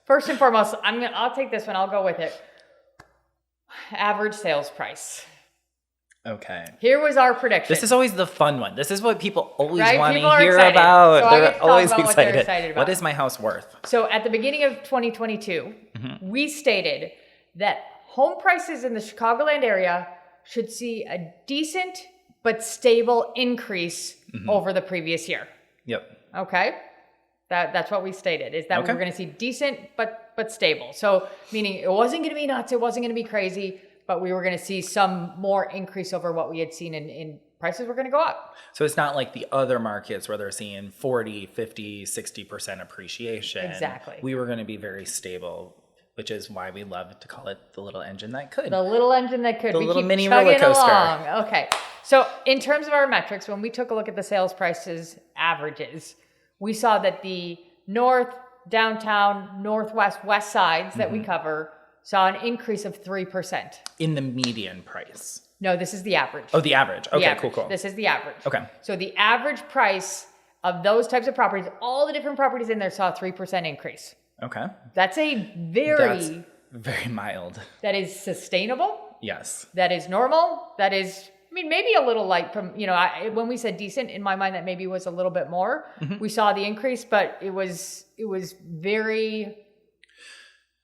First and foremost, I'll take this one. I'll go with it. Average sales price. Okay. Here was our prediction. This is always the fun one. This is what people always right? want people to hear excited. about. So they're always about excited. What they're excited about. What is my house worth? So at the beginning of 2022, we stated that home prices in the Chicagoland area should see a decent but stable increase over the previous year. Yep. Okay. That's what we stated, is that we were going to see decent but stable. So meaning it wasn't going to be nuts, it wasn't going to be crazy, but we were going to see some more increase over what we had seen in prices were going to go up. So it's not like the other markets where they're seeing 40, 50, 60% appreciation. Exactly. We were going to be very stable, which is why we love to call it the little engine that could. The little engine that could. The we little keep mini chugging roller coaster. along. Okay. So in terms of our metrics, when we took a look at the sales prices averages, we saw that the north, downtown, northwest, west sides that we cover saw an increase of 3%. In the median price. No, this is the average. Oh, the average. Okay, The average. cool. This is the average. Okay. So the average price of those types of properties, all the different properties in there saw a 3% increase. Okay. That's That's very mild. that is sustainable. Yes. That is normal. That is, maybe a little light from, when we said decent, in my mind, that maybe was a little bit more. We saw the increase, but it was very...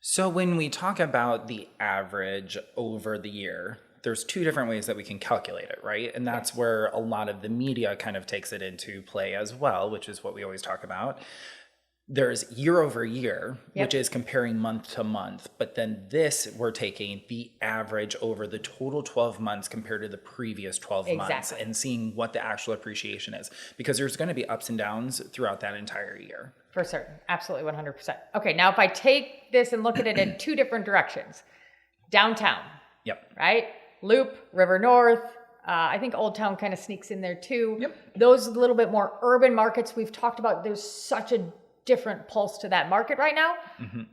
So when we talk about the average over the year, there's two different ways that we can calculate it, right? And that's where a lot of the media kind of takes it into play as well, which is what we always talk about. There's year over year, which is comparing month to month. But then we're taking the average over the total 12 months compared to the previous 12 months and seeing what the actual appreciation is. Because there's going to be ups and downs throughout that entire year. For certain. Absolutely 100%. Okay, now if I take this and look at it in two different directions. Downtown. Yep. Right? Loop, River North. I think Old Town kind of sneaks in there too. Yep. Those little bit more urban markets we've talked about, there's such a different pulse to that market right now.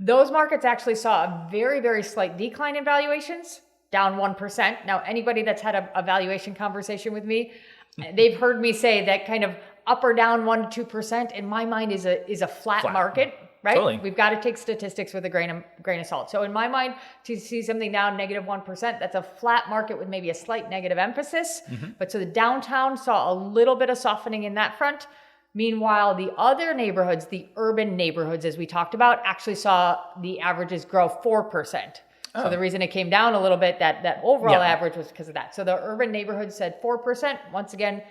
Those markets actually saw a very, very slight decline in valuations, down 1%. Now, anybody that's had a valuation conversation with me, they've heard me say that kind of up or down 1% to 2% in my mind is a flat market, right? Totally. We've got to take statistics with a grain of salt. So in my mind, to see something down negative 1%, that's a flat market with maybe a slight negative emphasis. But so the downtown saw a little bit of softening in that front. Meanwhile, the other neighborhoods, the urban neighborhoods, as we talked about, actually saw the averages grow 4%. So the reason it came down a little bit, that overall average was because of that. So the urban neighborhoods said 4%. Once again,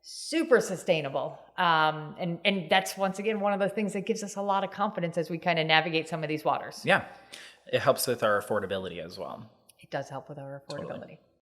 super sustainable. And that's, once again, one of the things that gives us a lot of confidence as we kind of navigate some of these waters. Yeah. It helps with our affordability as well. It does help with our affordability. Totally.